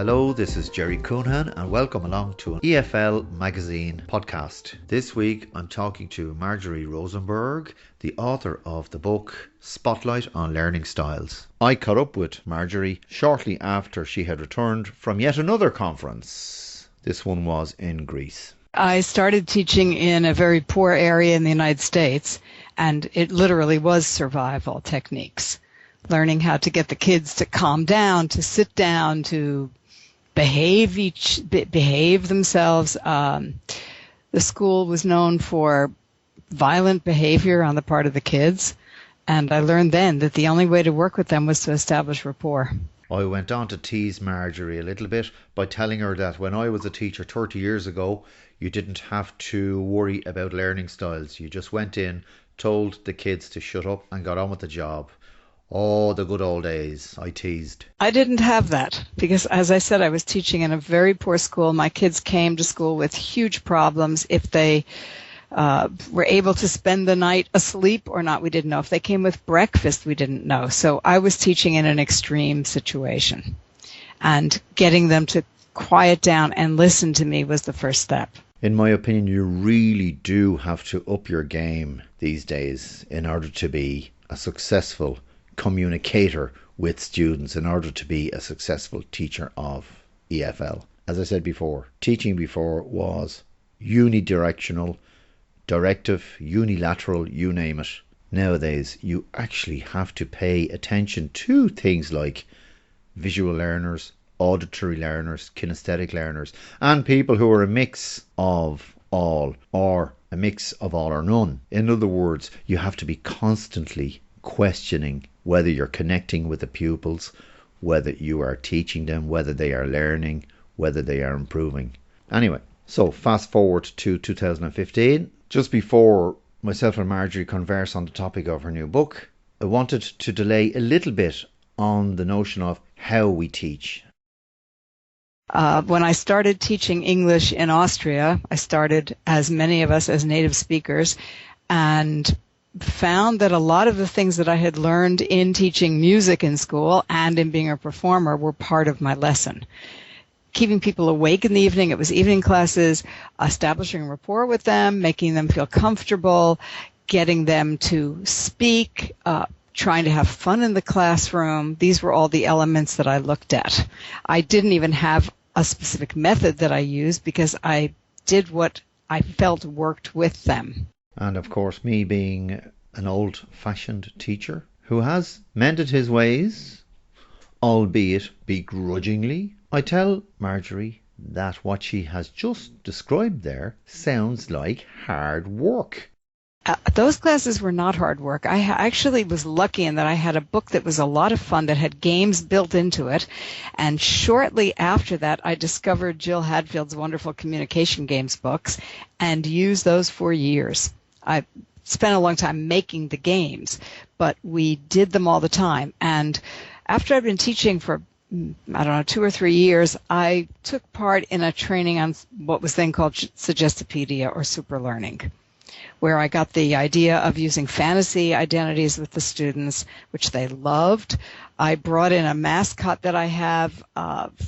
Hello, this is Gerry Counihan and welcome along to an EFL magazine podcast. This week I'm talking to Marjorie Rosenberg, the author of the book Spotlight on Learning Styles. I caught up with Marjorie shortly after she had returned from yet another conference. This one was in Greece. I started teaching in a very poor area in the United States, and it literally was survival techniques. Learning how to get the kids to calm down, to sit down, to behave themselves. The school was known for violent behavior on the part of the kids, and I learned then that the only way to work with them was to establish rapport. I went on to tease Marjorie a little bit by telling her that when I was a teacher 30 years ago, you didn't have to worry about learning styles. You just went in, told the kids to shut up and got on with the job. Oh, the good old days, I teased. I didn't have that because, as I said, I was teaching in a very poor school. My kids came to school with huge problems. If they were able to spend the night asleep or not, we didn't know. If they came with breakfast, we didn't know. So I was teaching in an extreme situation. And getting them to quiet down and listen to me was the first step. In my opinion, you really do have to up your game these days in order to be a successful communicator with students, in order to be a successful teacher of EFL. As I said before, teaching before was unidirectional, directive, unilateral, you name it. Nowadays, you actually have to pay attention to things like visual learners, auditory learners, kinesthetic learners, and people who are a mix of all or a mix of all or none. In other words, you have to be constantly questioning whether you're connecting with the pupils, whether you are teaching them, whether they are learning, whether they are improving. Anyway, so fast forward to 2015, just before myself and Marjorie converse on the topic of her new book, I wanted to delay a little bit on the notion of how we teach. When I started teaching English in Austria, I started, as many of us, as native speakers, and found that a lot of the things that I had learned in teaching music in school and in being a performer were part of my lesson. Keeping people awake in the evening, it was evening classes, establishing rapport with them, making them feel comfortable, getting them to speak, trying to have fun in the classroom. These were all the elements that I looked at. I didn't even have a specific method that I used because I did what I felt worked with them. And of course, me being an old-fashioned teacher who has mended his ways, albeit begrudgingly, I tell Marjorie that what she has just described there sounds like hard work. Those classes were not hard work. I actually was lucky in that I had a book that was a lot of fun that had games built into it. And shortly after that, I discovered Jill Hadfield's wonderful communication games books and used those for years. I spent a long time making the games, but we did them all the time. And after I'd been teaching for, 2 or 3 years, I took part in a training on what was then called Suggestipedia or super learning, where I got the idea of using fantasy identities with the students, which they loved. I brought in a mascot that I have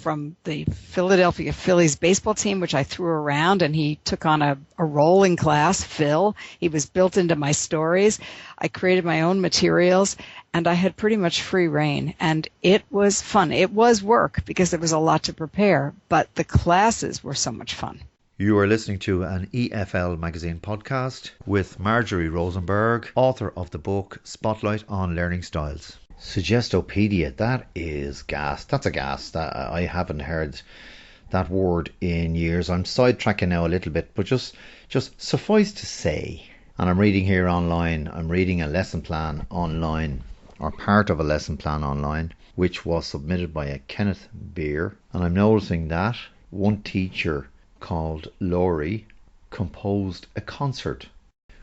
from the Philadelphia Phillies baseball team, which I threw around, and he took on a role in class, Phil. He was built into my stories. I created my own materials, and I had pretty much free reign. And it was fun. It was work because there was a lot to prepare, but the classes were so much fun. You are listening to an EFL magazine podcast with Marjorie Rosenberg, author of the book Spotlight on Learning Styles. Suggestopedia, that is gas. That's a gas. I haven't heard that word in years. I'm sidetracking now a little bit, but just suffice to say, and I'm reading here online, I'm reading a lesson plan online, or part of a lesson plan online, which was submitted by a Kenneth Beer, and I'm noticing that one teacher called Laurie composed a concert,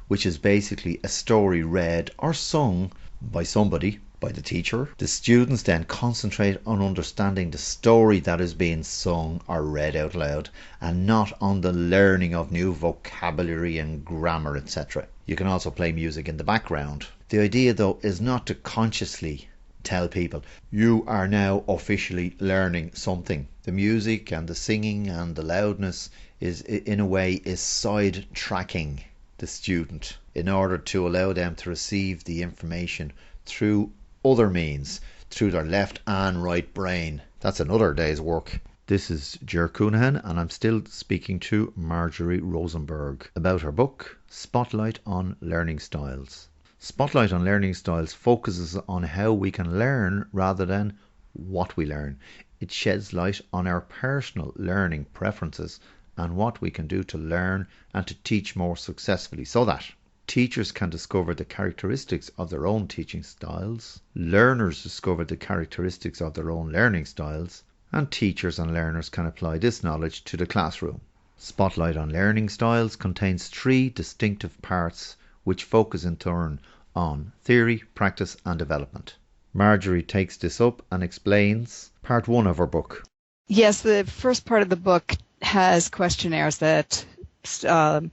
which is basically a story read or sung by somebody, by the teacher. The students then concentrate on understanding the story that is being sung or read out loud, and not on the learning of new vocabulary and grammar, etc. You can also play music in the background. The idea, though, is not to consciously tell people, you are now officially learning something. The music and the singing and the loudness is, in a way, is sidetracking the student in order to allow them to receive the information through other means, through their left and right brain. That's another day's work. This is Gerry Counihan, and I'm still speaking to Marjorie Rosenberg about her book, Spotlight on Learning Styles. Spotlight on Learning Styles focuses on how we can learn rather than what we learn. It sheds light on our personal learning preferences and what we can do to learn and to teach more successfully, so that teachers can discover the characteristics of their own teaching styles, learners discover the characteristics of their own learning styles, and teachers and learners can apply this knowledge to the classroom. Spotlight on Learning Styles contains 3 distinctive parts which focus in turn on theory, practice and development. Marjorie takes this up and explains part 1 of her book. Yes, the first part of the book has questionnaires that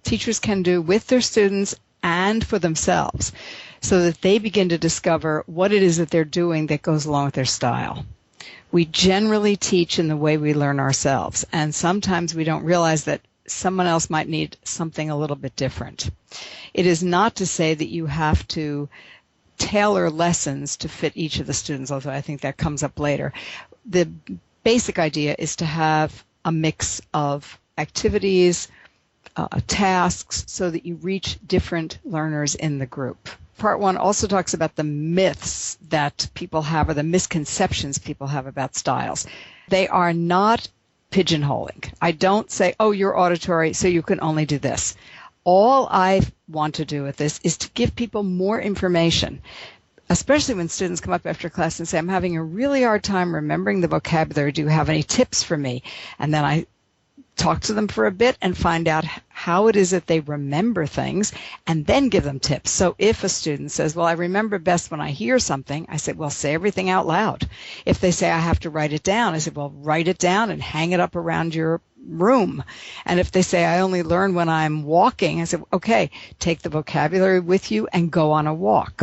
teachers can do with their students and for themselves, so that they begin to discover what it is that they're doing that goes along with their style. We generally teach in the way we learn ourselves, and sometimes we don't realize that someone else might need something a little bit different. It is not to say that you have to tailor lessons to fit each of the students, although I think that comes up later. The basic idea is to have a mix of activities, tasks, so that you reach different learners in the group. Part 1 also talks about the myths that people have, or the misconceptions people have about styles. They are not pigeonholing. I don't say, oh, you're auditory, so you can only do this. All I want to do with this is to give people more information, especially when students come up after class and say, I'm having a really hard time remembering the vocabulary. Do you have any tips for me? And then I talk to them for a bit and find out how it is that they remember things, and then give them tips. So if a student says, well, I remember best when I hear something, I said, well, say everything out loud. If they say I have to write it down, I said, well, write it down and hang it up around your room. And if they say I only learn when I'm walking, I said, okay, take the vocabulary with you and go on a walk.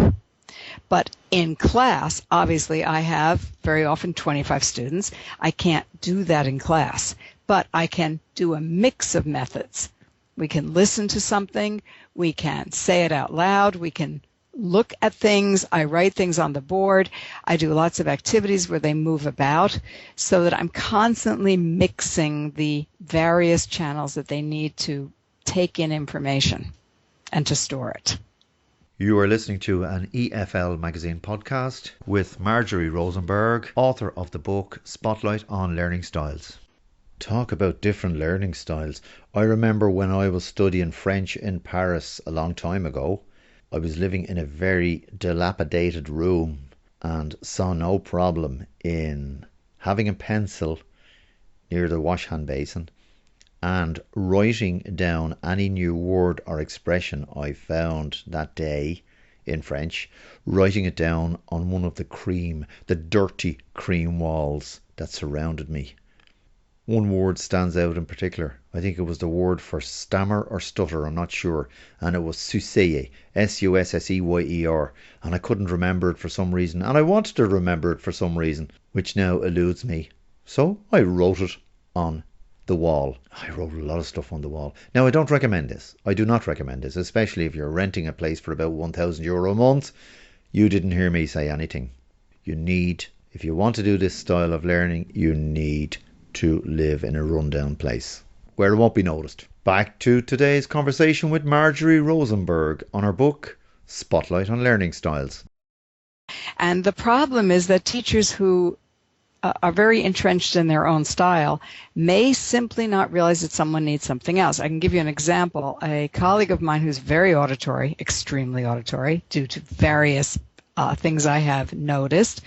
But in class, obviously, I have very often 25 students. I can't do that in class, but I can do a mix of methods. We can listen to something, we can say it out loud, we can look at things, I write things on the board, I do lots of activities where they move about, so that I'm constantly mixing the various channels that they need to take in information and to store it. You are listening to an EFL magazine podcast with Marjorie Rosenberg, author of the book Spotlight on Learning Styles. Talk about different learning styles. I remember when I was studying French in Paris a long time ago, I was living in a very dilapidated room and saw no problem in having a pencil near the wash hand basin and writing down any new word or expression I found that day in French, writing it down on one of the dirty cream walls that surrounded me. One word stands out in particular. I think it was the word for stammer or stutter, I'm not sure. And it was Susseyer, Susseyer. And I couldn't remember it for some reason. And I wanted to remember it for some reason, which now eludes me. So I wrote it on the wall. I wrote a lot of stuff on the wall. Now, I don't recommend this. I do not recommend this, especially if you're renting a place for about €1,000 a month. You didn't hear me say anything. If you want to do this style of learning, you need to live in a rundown place where it won't be noticed. Back to today's conversation with Marjorie Rosenberg on her book Spotlight on Learning Styles. And the problem is that teachers who are very entrenched in their own style may simply not realize that someone needs something else. I can give you an example. A colleague of mine who's very auditory, extremely auditory, due to various things I have noticed,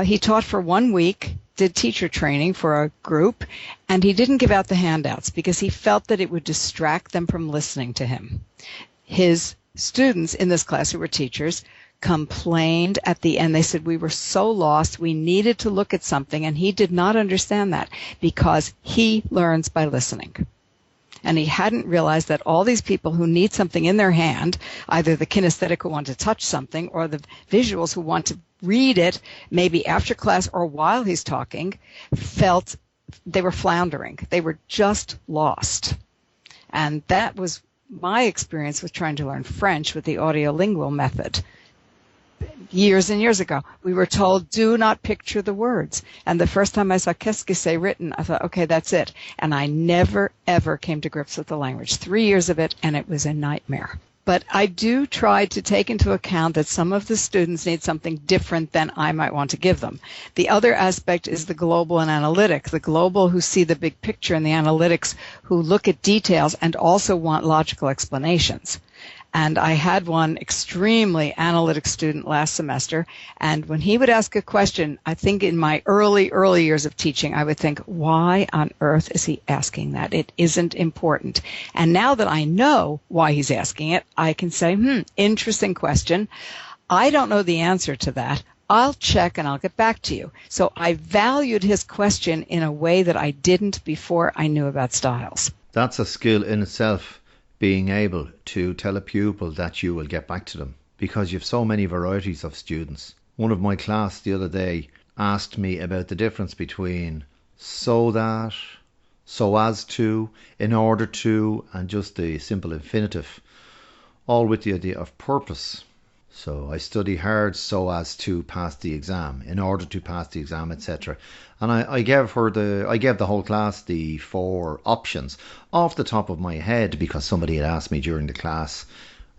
he taught for 1 week, did teacher training for a group, and he didn't give out the handouts because he felt that it would distract them from listening to him. His students in this class, who were teachers, complained at the end. They said, we were so lost, we needed to look at something, and he did not understand that because he learns by listening. And he hadn't realized that all these people who need something in their hand, either the kinesthetic who want to touch something or the visuals who want to read it, maybe after class or while he's talking, felt they were floundering. They were just lost. And that was my experience with trying to learn French with the audiolingual method. Years and years ago, we were told, do not picture the words. And the first time I saw qu'est-ce que c'est written, I thought, okay, that's it. And I never, ever came to grips with the language. 3 years of it, and it was a nightmare. But I do try to take into account that some of the students need something different than I might want to give them. The other aspect is the global and analytic. The global who see the big picture, and the analytics who look at details and also want logical explanations. And I had one extremely analytic student last semester, and when he would ask a question, I think in my early years of teaching, I would think, why on earth is he asking that? It isn't important. And now that I know why he's asking it, I can say, interesting question. I don't know the answer to that. I'll check and I'll get back to you. So I valued his question in a way that I didn't before I knew about styles. That's a skill in itself, being able to tell a pupil that you will get back to them, because you have so many varieties of students. One of my class the other day asked me about the difference between so that, so as to, in order to, and just the simple infinitive, all with the idea of purpose. So I study hard so as to pass the exam, in order to pass the exam, etc. And I gave the whole class the 4 options off the top of my head, because somebody had asked me during the class,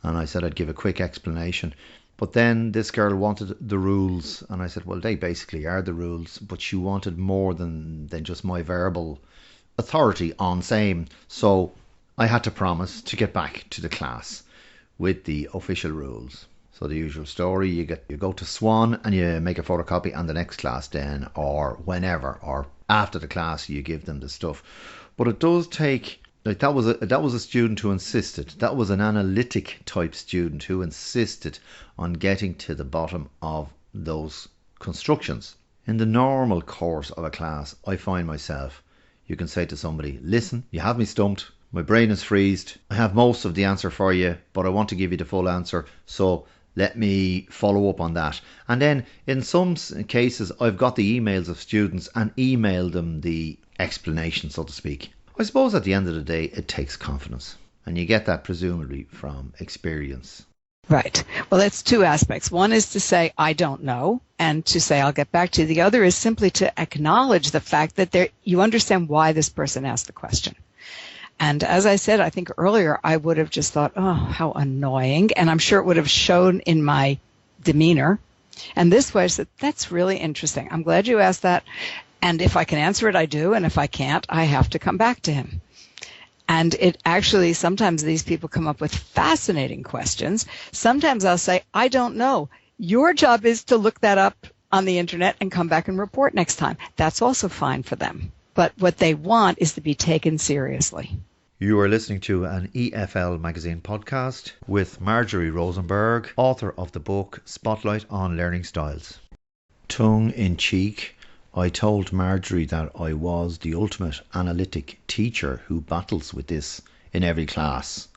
and I said I'd give a quick explanation. But then this girl wanted the rules, and I said, well, they basically are the rules, but she wanted more than just my verbal authority on same. So I had to promise to get back to the class with the official rules. So the usual story, you go to Swan and you make a photocopy, and the next class then, or whenever, or after the class, you give them the stuff. But it does take, like that was a student who insisted. That was an analytic type student who insisted on getting to the bottom of those constructions. In the normal course of a class, I find myself, you can say to somebody, listen, you have me stumped. My brain is freezed. I have most of the answer for you, but I want to give you the full answer. So let me follow up on that. And then in some cases, I've got the emails of students and emailed them the explanation, so to speak. I suppose at the end of the day, it takes confidence. And you get that presumably from experience. Right. Well, that's 2 aspects. One is to say, I don't know, and to say, I'll get back to you. The other is simply to acknowledge the fact that you understand why this person asked the question. And as I said, I think earlier, I would have just thought, oh, how annoying. And I'm sure it would have shown in my demeanor. And this way I said, that's really interesting. I'm glad you asked that. And if I can answer it, I do. And if I can't, I have to come back to him. And it actually, sometimes these people come up with fascinating questions. Sometimes I'll say, I don't know. Your job is to look that up on the internet and come back and report next time. That's also fine for them. But what they want is to be taken seriously. You are listening to an EFL magazine podcast with Marjorie Rosenberg, author of the book Spotlight on Learning Styles. Tongue in cheek, I told Marjorie that I was the ultimate analytic teacher who battles with this in every class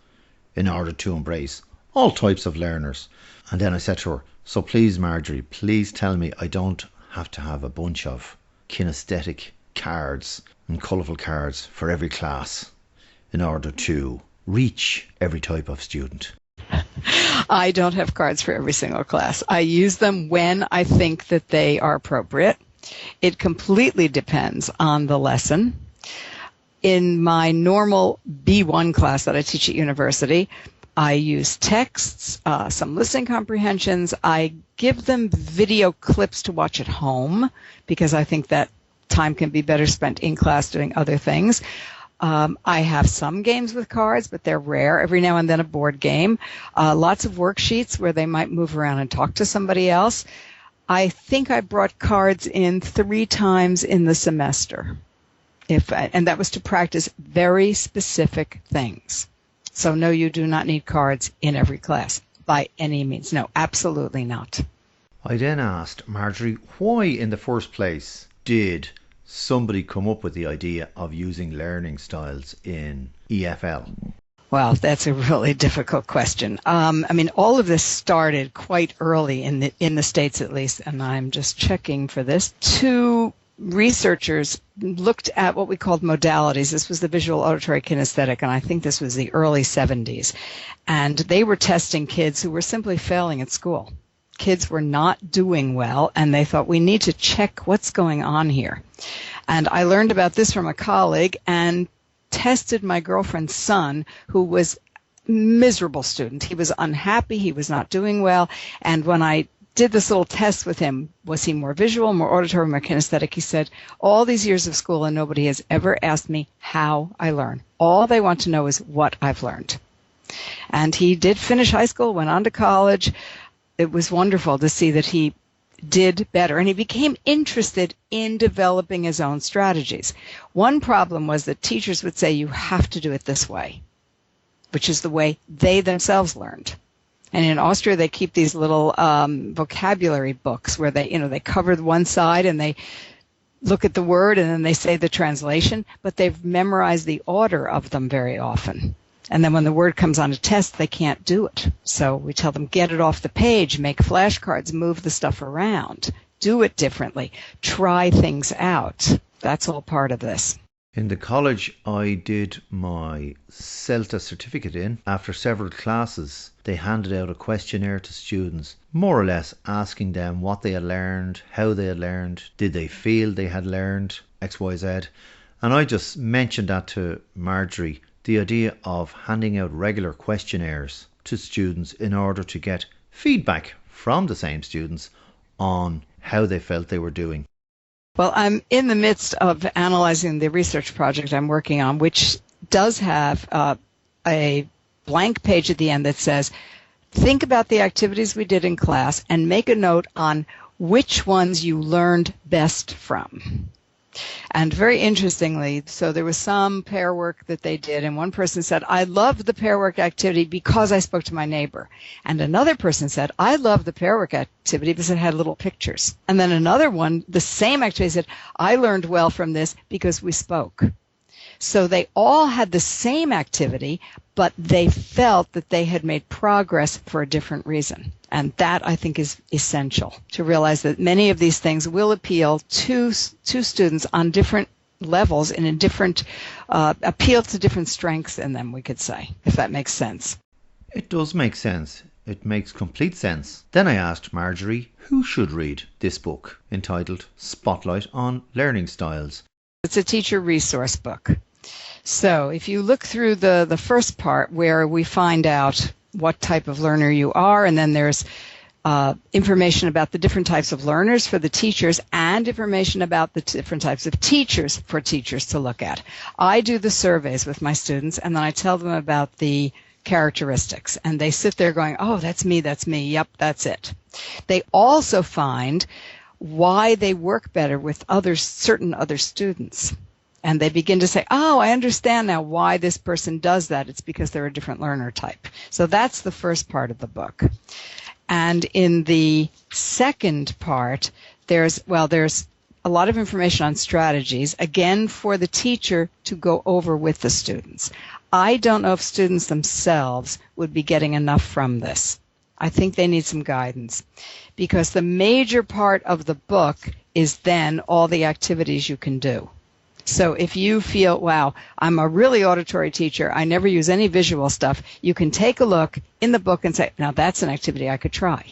in order to embrace all types of learners. And then I said to her, so please Marjorie, please tell me I don't have to have a bunch of kinesthetic cards and colourful cards for every class in order to reach every type of student. I don't have cards for every single class. I use them when I think that they are appropriate. It completely depends on the lesson. In my normal B1 class that I teach at university, I use texts, some listening comprehensions. I give them video clips to watch at home because I think that time can be better spent in class doing other things. I have some games with cards, but they're rare. Every now and then a board game. Lots of worksheets where they might move around and talk to somebody else. I think I brought cards in 3 times in the semester. And that was to practice very specific things. So no, you do not need cards in every class by any means. No, absolutely not. I then asked Marjorie, why in the first place did somebody come up with the idea of using learning styles in EFL? Well, that's a really difficult question. I mean, all of this started quite early in the States, at least, and I'm just checking for this. Two researchers looked at what we called modalities. This was the visual, auditory, kinesthetic, and I think this was the early 70s. And they were testing kids who were simply failing at school. Kids were not doing well, and they thought, we need to check what's going on here. And I learned about this from a colleague and tested my girlfriend's son, who was a miserable student. He was unhappy. He was not doing well. And when I did this little test with him, was he more visual, more auditory, more kinesthetic? He said, all these years of school and nobody has ever asked me how I learn. All they want to know is what I've learned. And he did finish high school, went on to college. It was wonderful to see that he did better, and he became interested in developing his own strategies. One problem was that teachers would say, you have to do it this way, which is the way they themselves learned. And in Austria, they keep these little vocabulary books where they cover one side and they look at the word and then they say the translation, but they've memorized the order of them very often. And then when the word comes on a test, they can't do it. So we tell them, get it off the page, make flashcards, move the stuff around, do it differently, try things out. That's all part of this. In the college I did my CELTA certificate in, after several classes, they handed out a questionnaire to students, more or less asking them what they had learned, how they had learned, did they feel they had learned X, Y, Z. And I just mentioned that to Marjorie, the idea of handing out regular questionnaires to students in order to get feedback from the same students on how they felt they were doing. Well, I'm in the midst of analyzing the research project I'm working on, which does have a blank page at the end that says, think about the activities we did in class and make a note on which ones you learned best from. And very interestingly, so there was some pair work that they did, and one person said, I loved the pair work activity because I spoke to my neighbor. And another person said, I loved the pair work activity because it had little pictures. And then another one, the same activity, said, I learned well from this because we spoke. So they all had the same activity, but they felt that they had made progress for a different reason. And that, I think, is essential to realize that many of these things will appeal to students on different levels and in different, appeal to different strengths in them, we could say, if that makes sense. It does make sense. It makes complete sense. Then I asked Marjorie who should read this book entitled Spotlight on Learning Styles. It's a teacher resource book. So if you look through the first part where we find out what type of learner you are, and then there's information about the different types of learners for the teachers and information about the different types of teachers for teachers to look at. I do the surveys with my students, and then I tell them about the characteristics, and they sit there going, oh, that's me, yep, that's it. They also find why they work better with certain other students. And they begin to say, oh, I understand now why this person does that. It's because they're a different learner type. So that's the first part of the book. And in the second part, there's a lot of information on strategies, again, for the teacher to go over with the students. I don't know if students themselves would be getting enough from this. I think they need some guidance, because the major part of the book is then all the activities you can do. So if you feel, wow, I'm a really auditory teacher, I never use any visual stuff, you can take a look in the book and say, now that's an activity I could try.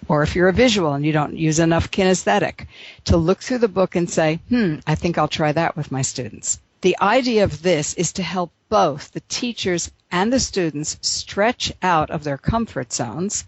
Or if you're a visual and you don't use enough kinesthetic, to look through the book and say, I think I'll try that with my students. The idea of this is to help both the teachers and the students stretch out of their comfort zones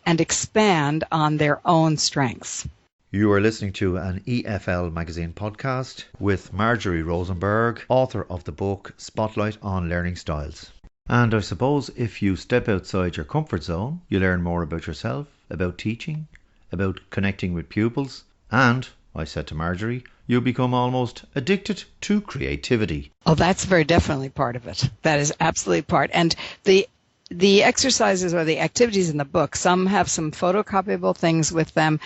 and expand on their own strengths. You are listening to an EFL magazine podcast with Marjorie Rosenberg, author of the book Spotlight on Learning Styles. And I suppose if you step outside your comfort zone, you learn more about yourself, about teaching, about connecting with pupils, and, I said to Marjorie, you become almost addicted to creativity. Oh, that's very definitely part of it. That is absolutely part. And the exercises or the activities in the book, some have some photocopyable things with them.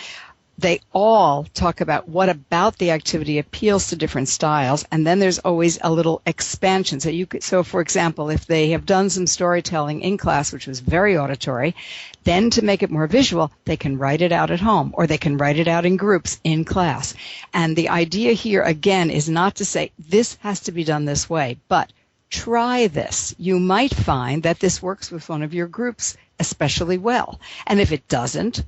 they all talk about what about the activity appeals to different styles, and then there's always a little expansion. So for example, if they have done some storytelling in class, which was very auditory, then to make it more visual, they can write it out at home, or they can write it out in groups in class. And the idea here, again, is not to say this has to be done this way, but try this. You might find that this works with one of your groups especially well. And if it doesn't,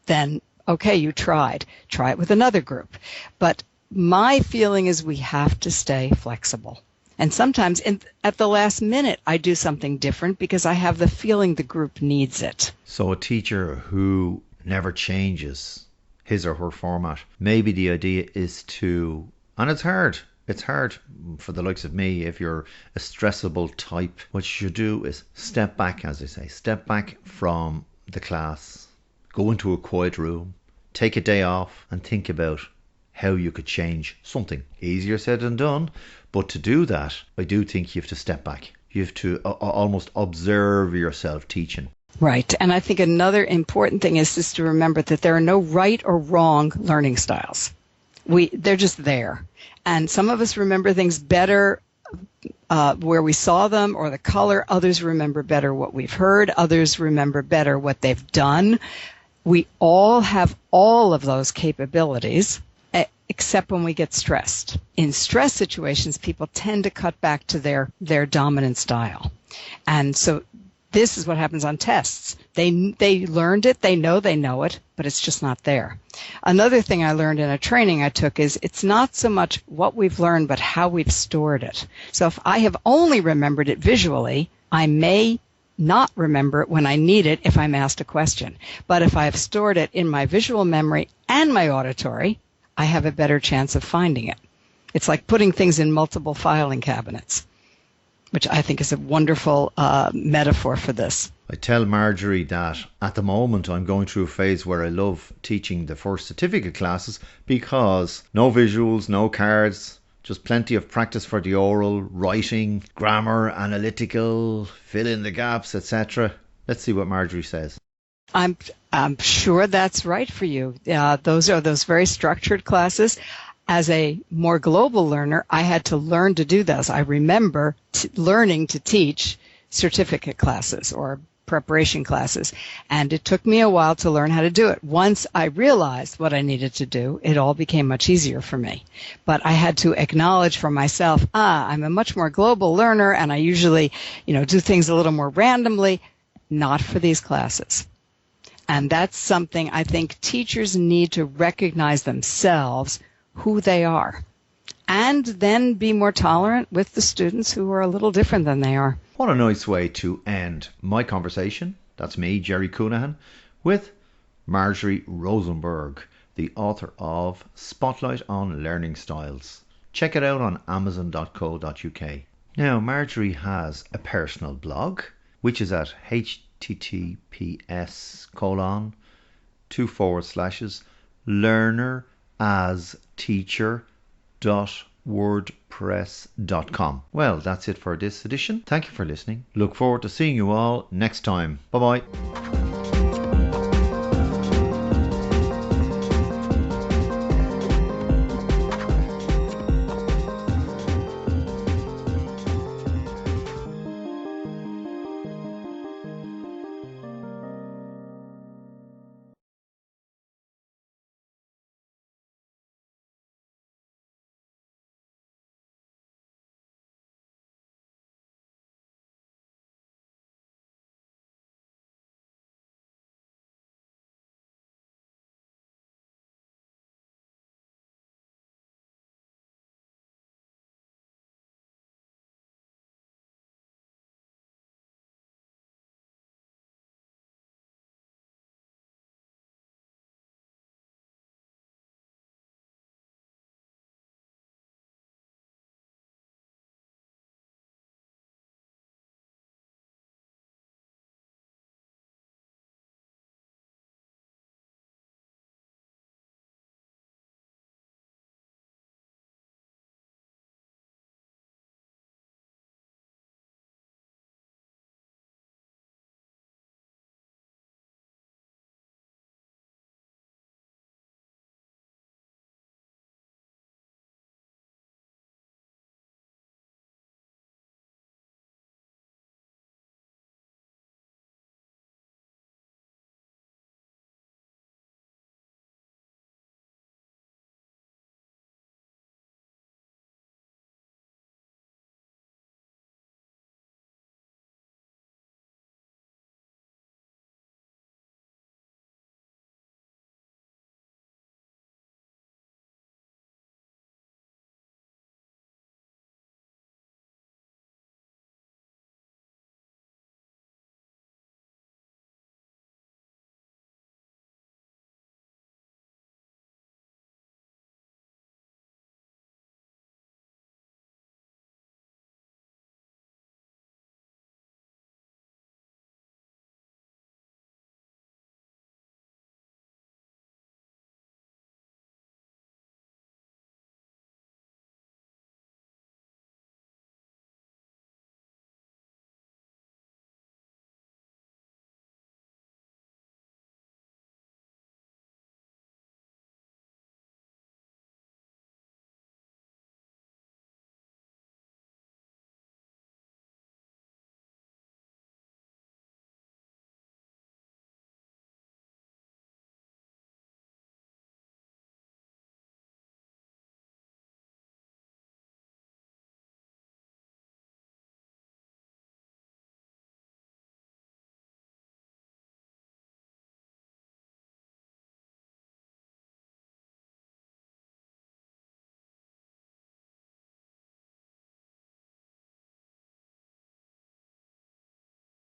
then okay, you tried. Try it with another group. But my feeling is we have to stay flexible. And sometimes at the last minute, I do something different because I have the feeling the group needs it. So a teacher who never changes his or her format, maybe the idea is to, and it's hard for the likes of me, if you're a stressable type, what you should do is step back, as I say, step back from the class, go into a quiet room, take a day off and think about how you could change something. Easier said than done, but to do that, I do think you have to step back. You have to almost observe yourself teaching. Right. And I think another important thing is just to remember that there are no right or wrong learning styles. They're just there. And some of us remember things better where we saw them or the color. Others remember better what we've heard. Others remember better what they've done. We all have all of those capabilities, except when we get stressed. In stress situations, people tend to cut back to their dominant style. And so this is what happens on tests. They learned it, they know it, but it's just not there. Another thing I learned in a training I took is it's not so much what we've learned, but how we've stored it. So if I have only remembered it visually, I may not remember it when I need it if I'm asked a question. But if I've stored it in my visual memory and my auditory, I have a better chance of finding it. It's like putting things in multiple filing cabinets, which I think is a wonderful metaphor for this. I tell Marjorie that at the moment I'm going through a phase where I love teaching the first certificate classes because no visuals, no cards, just plenty of practice for the oral, writing, grammar, analytical, fill in the gaps, etc. Let's see what Marjorie says. I'm sure that's right for you. Those are those very structured classes. As a more global learner, I had to learn to do those. I remember learning to teach certificate classes or preparation classes, and it took me a while to learn how to do it. Once I realized what I needed to do, it all became much easier for me. But I had to acknowledge for myself, I'm a much more global learner, and I usually, do things a little more randomly, not for these classes. And that's something I think teachers need to recognize themselves, who they are, and then be more tolerant with the students who are a little different than they are. What a nice way to end my conversation. That's me, Gerry Counihan, with Marjorie Rosenberg, the author of Spotlight on Learning Styles. Check it out on amazon.co.uk. Now, Marjorie has a personal blog, which is at https://learnerasteacher.wordpress.com. Well, that's it for this edition. Thank you for listening. Look forward to seeing you all next time. Bye bye.